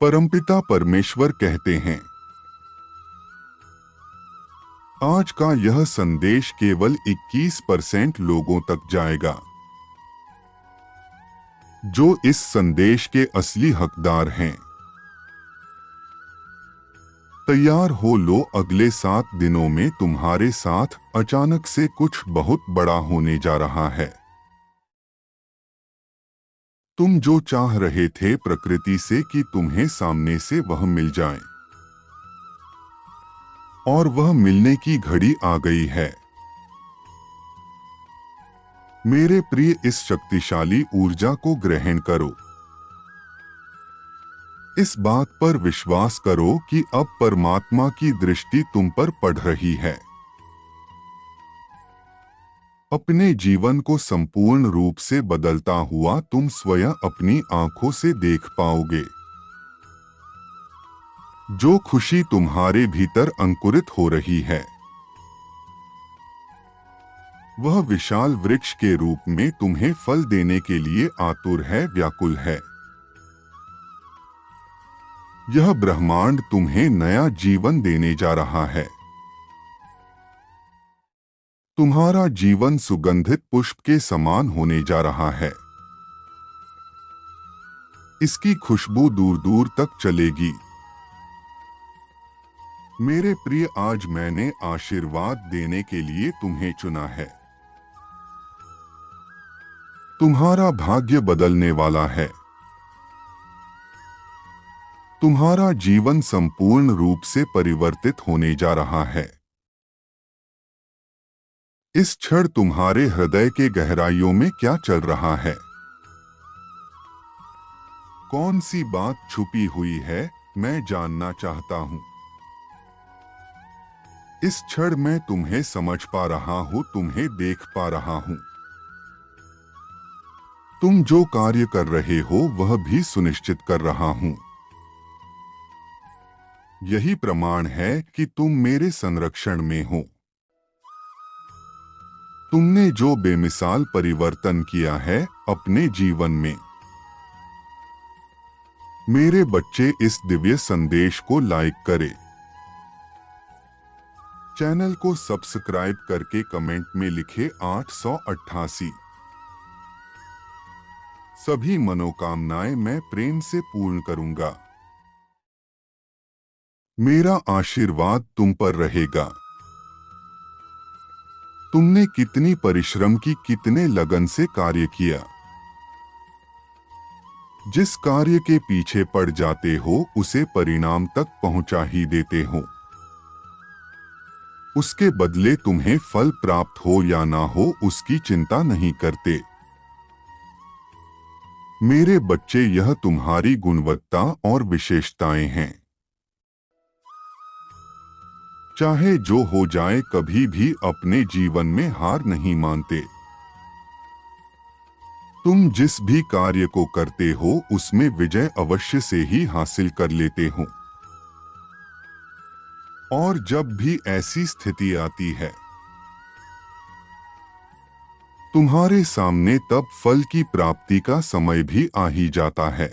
परमपिता परमेश्वर कहते हैं, आज का यह संदेश केवल 21% लोगों तक जाएगा जो इस संदेश के असली हकदार हैं। तैयार हो लो, अगले 7 दिनों में तुम्हारे साथ अचानक से कुछ बहुत बड़ा होने जा रहा है। तुम जो चाह रहे थे प्रकृति से कि तुम्हें सामने से वह मिल जाए, और वह मिलने की घड़ी आ गई है। मेरे प्रिय, इस शक्तिशाली ऊर्जा को ग्रहण करो। इस बात पर विश्वास करो कि अब परमात्मा की दृष्टि तुम पर पड़ रही है। अपने जीवन को संपूर्ण रूप से बदलता हुआ तुम स्वयं अपनी आंखों से देख पाओगे। जो खुशी तुम्हारे भीतर अंकुरित हो रही है, वह विशाल वृक्ष के रूप में तुम्हें फल देने के लिए आतुर है, व्याकुल है। यह ब्रह्मांड तुम्हें नया जीवन देने जा रहा है। तुम्हारा जीवन सुगंधित पुष्प के समान होने जा रहा है। इसकी खुशबू दूर दूर तक चलेगी। मेरे प्रिय, आज मैंने आशीर्वाद देने के लिए तुम्हें चुना है। तुम्हारा भाग्य बदलने वाला है। तुम्हारा जीवन संपूर्ण रूप से परिवर्तित होने जा रहा है। इस क्षण तुम्हारे हृदय के गहराइयों में क्या चल रहा है? कौन सी बात छुपी हुई है, मैं जानना चाहता हूं। इस क्षण मैं तुम्हें समझ पा रहा हूं, तुम्हें देख पा रहा हूं। तुम जो कार्य कर रहे हो वह भी सुनिश्चित कर रहा हूं। यही प्रमाण है कि तुम मेरे संरक्षण में हो। तुमने जो बेमिसाल परिवर्तन किया है अपने जीवन में। मेरे बच्चे, इस दिव्य संदेश को लाइक करें। चैनल को सब्सक्राइब करके कमेंट में लिखे 888। सभी मनोकामनाएं मैं प्रेम से पूर्ण करूंगा। मेरा आशीर्वाद तुम पर रहेगा। तुमने कितनी परिश्रम की, कितने लगन से कार्य किया। जिस कार्य के पीछे पड़ जाते हो उसे परिणाम तक पहुंचा ही देते हो। उसके बदले तुम्हें फल प्राप्त हो या ना हो उसकी चिंता नहीं करते। मेरे बच्चे, यह तुम्हारी गुणवत्ता और विशेषताएं हैं। चाहे जो हो जाए, कभी भी अपने जीवन में हार नहीं मानते। तुम जिस भी कार्य को करते हो उसमें विजय अवश्य से ही हासिल कर लेते हो। और जब भी ऐसी स्थिति आती है तुम्हारे सामने, तब फल की प्राप्ति का समय भी आ ही जाता है।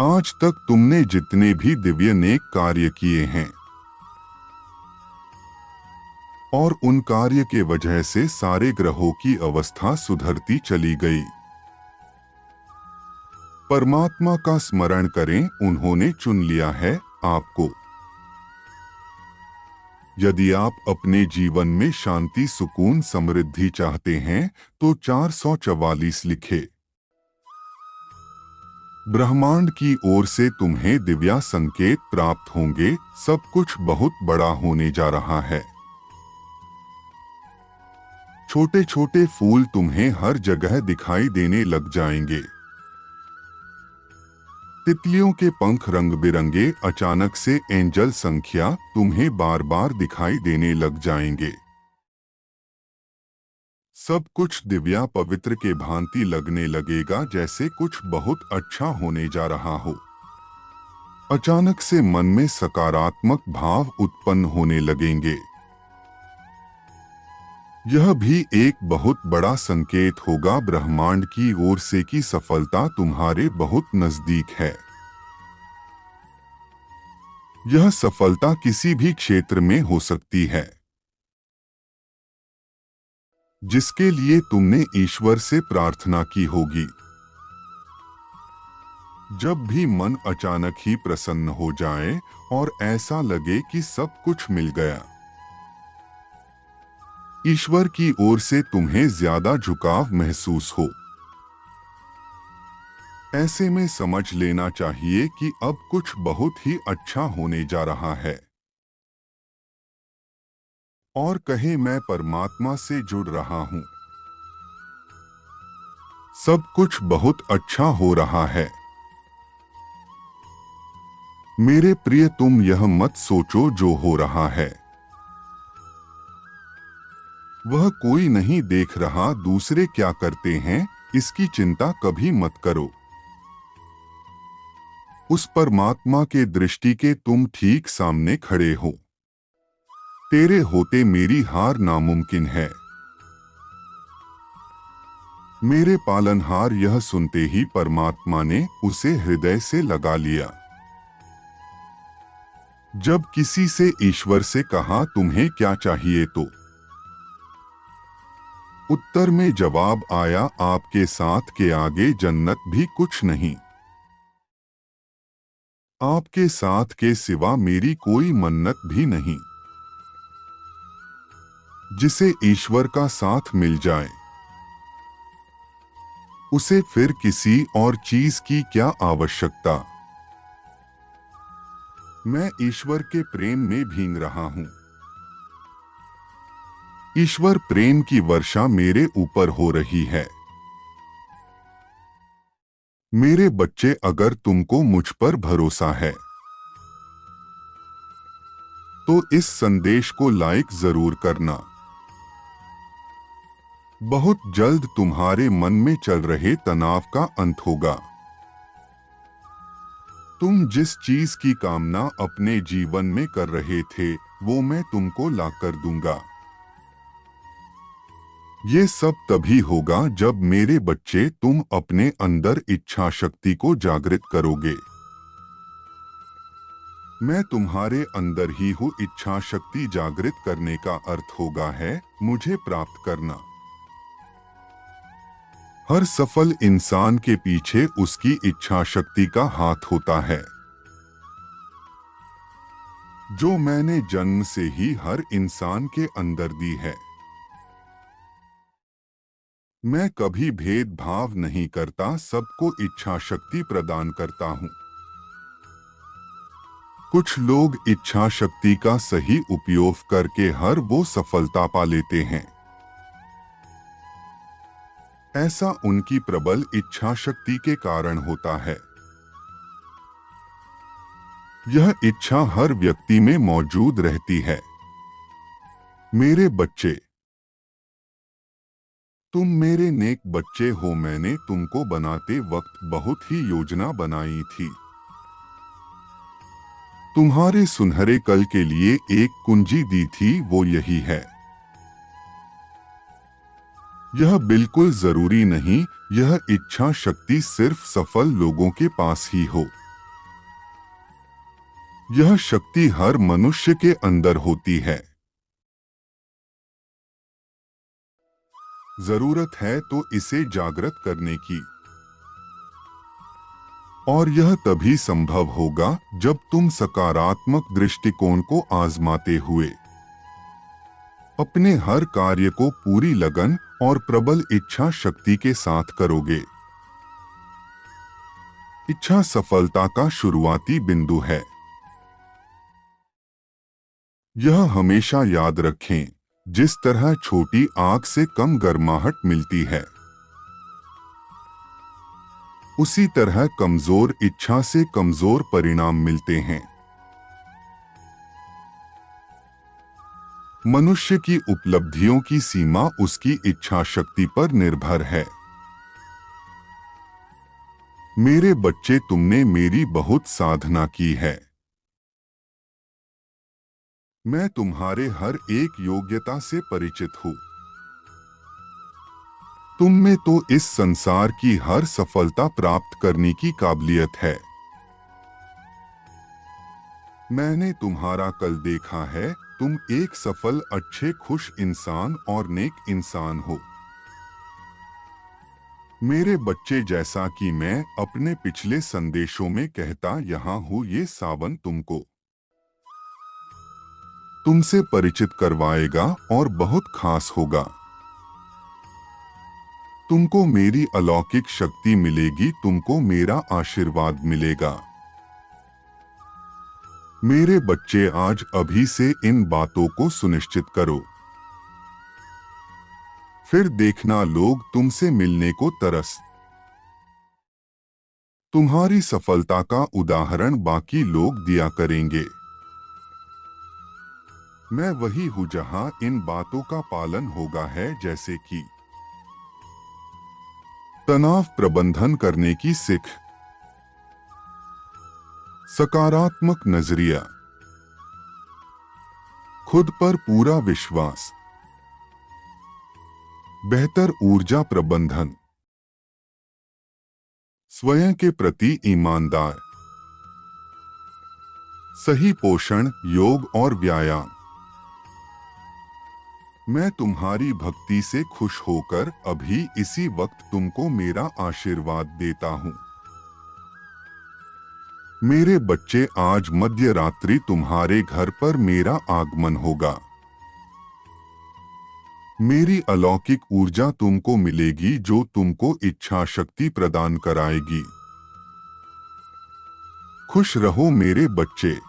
आज तक तुमने जितने भी दिव्य नेक कार्य किए हैं और उन कार्य के वजह से सारे ग्रहों की अवस्था सुधरती चली गई। परमात्मा का स्मरण करें, उन्होंने चुन लिया है आपको। यदि आप अपने जीवन में शांति, सुकून, समृद्धि चाहते हैं तो 444 लिखे। ब्रह्मांड की ओर से तुम्हें दिव्या संकेत प्राप्त होंगे। सब कुछ बहुत बड़ा होने जा रहा है। छोटे छोटे फूल तुम्हें हर जगह दिखाई देने लग जाएंगे। तितलियों के पंख रंग बिरंगे, अचानक से एंजल संख्या तुम्हें बार बार दिखाई देने लग जाएंगे। सब कुछ दिव्या पवित्र के भांति लगने लगेगा, जैसे कुछ बहुत अच्छा होने जा रहा हो। अचानक से मन में सकारात्मक भाव उत्पन्न होने लगेंगे। यह भी एक बहुत बड़ा संकेत होगा ब्रह्मांड की ओर से कि सफलता तुम्हारे बहुत नजदीक है। यह सफलता किसी भी क्षेत्र में हो सकती है जिसके लिए तुमने ईश्वर से प्रार्थना की होगी। जब भी मन अचानक ही प्रसन्न हो जाए और ऐसा लगे कि सब कुछ मिल गया, ईश्वर की ओर से तुम्हें ज्यादा झुकाव महसूस हो, ऐसे में समझ लेना चाहिए कि अब कुछ बहुत ही अच्छा होने जा रहा है। और कहे मैं परमात्मा से जुड़ रहा हूं, सब कुछ बहुत अच्छा हो रहा है। मेरे प्रिय, तुम यह मत सोचो जो हो रहा है वह कोई नहीं देख रहा, दूसरे क्या करते हैं इसकी चिंता कभी मत करो। उस परमात्मा के दृष्टि के तुम ठीक सामने खड़े हो। तेरे होते मेरी हार नामुमकिन है। मेरे पालनहार, यह सुनते ही परमात्मा ने उसे हृदय से लगा लिया। जब किसी से ईश्वर से कहा तुम्हें क्या चाहिए, तो उत्तर में जवाब आया आपके साथ के आगे जन्नत भी कुछ नहीं। आपके साथ के सिवा मेरी कोई मन्नत भी नहीं। जिसे ईश्वर का साथ मिल जाए उसे फिर किसी और चीज की क्या आवश्यकता। मैं ईश्वर के प्रेम में भीग रहा हूं। ईश्वर प्रेम की वर्षा मेरे ऊपर हो रही है। मेरे बच्चे, अगर तुमको मुझ पर भरोसा है तो इस संदेश को लाइक जरूर करना। बहुत जल्द तुम्हारे मन में चल रहे तनाव का अंत होगा। तुम जिस चीज की कामना अपने जीवन में कर रहे थे वो मैं तुमको ला कर दूंगा। ये सब तभी होगा जब मेरे बच्चे तुम अपने अंदर इच्छा शक्ति को जागृत करोगे। मैं तुम्हारे अंदर ही हूँ। इच्छा शक्ति जागृत करने का अर्थ होगा है मुझे प्राप्त करना। हर सफल इंसान के पीछे उसकी इच्छा शक्ति का हाथ होता है, जो मैंने जन्म से ही हर इंसान के अंदर दी है। मैं कभी भेदभाव नहीं करता, सबको इच्छा शक्ति प्रदान करता हूँ। कुछ लोग इच्छा शक्ति का सही उपयोग करके हर वो सफलता पा लेते हैं। ऐसा उनकी प्रबल इच्छा शक्ति के कारण होता है। यह इच्छा हर व्यक्ति में मौजूद रहती है। मेरे बच्चे, तुम मेरे नेक बच्चे हो। मैंने तुमको बनाते वक्त बहुत ही योजना बनाई थी। तुम्हारे सुनहरे कल के लिए एक कुंजी दी थी, वो यही है। यह बिल्कुल जरूरी नहीं यह इच्छा शक्ति सिर्फ सफल लोगों के पास ही हो। यह शक्ति हर मनुष्य के अंदर होती है। जरूरत है तो इसे जागृत करने की। और यह तभी संभव होगा जब तुम सकारात्मक दृष्टिकोण को आजमाते हुए अपने हर कार्य को पूरी लगन और प्रबल इच्छा शक्ति के साथ करोगे। इच्छा सफलता का शुरुआती बिंदु है। यह हमेशा याद रखें, जिस तरह छोटी आग से कम गर्माहट मिलती है, उसी तरह कमजोर इच्छा से कमजोर परिणाम मिलते हैं। मनुष्य की उपलब्धियों की सीमा उसकी इच्छा शक्ति पर निर्भर है। मेरे बच्चे, तुमने मेरी बहुत साधना की है। मैं तुम्हारे हर एक योग्यता से परिचित हूँ। तुम में तो इस संसार की हर सफलता प्राप्त करने की काबिलियत है। मैंने तुम्हारा कल देखा है, तुम एक सफल, अच्छे, खुश इंसान और नेक इंसान हो। मेरे बच्चे, जैसा कि मैं अपने पिछले संदेशों में कहता यहाँ हूँ, ये सावन तुमसे परिचित करवाएगा और बहुत खास होगा। तुमको मेरी अलौकिक शक्ति मिलेगी, तुमको मेरा आशीर्वाद मिलेगा। मेरे बच्चे, आज अभी से इन बातों को सुनिश्चित करो, फिर देखना लोग तुमसे मिलने को तरस। तुम्हारी सफलता का उदाहरण बाकी लोग दिया करेंगे। मैं वही हूँ जहाँ इन बातों का पालन होगा है, जैसे कि तनाव प्रबंधन करने की सीख, सकारात्मक नजरिया, खुद पर पूरा विश्वास, बेहतर ऊर्जा प्रबंधन, स्वयं के प्रति ईमानदार, सही पोषण, योग और व्यायाम। मैं तुम्हारी भक्ति से खुश होकर अभी इसी वक्त तुमको मेरा आशीर्वाद देता हूँ। मेरे बच्चे, आज मध्य रात्रि तुम्हारे घर पर मेरा आगमन होगा। मेरी अलौकिक ऊर्जा तुमको मिलेगी जो तुमको इच्छा शक्ति प्रदान कराएगी। खुश रहो मेरे बच्चे।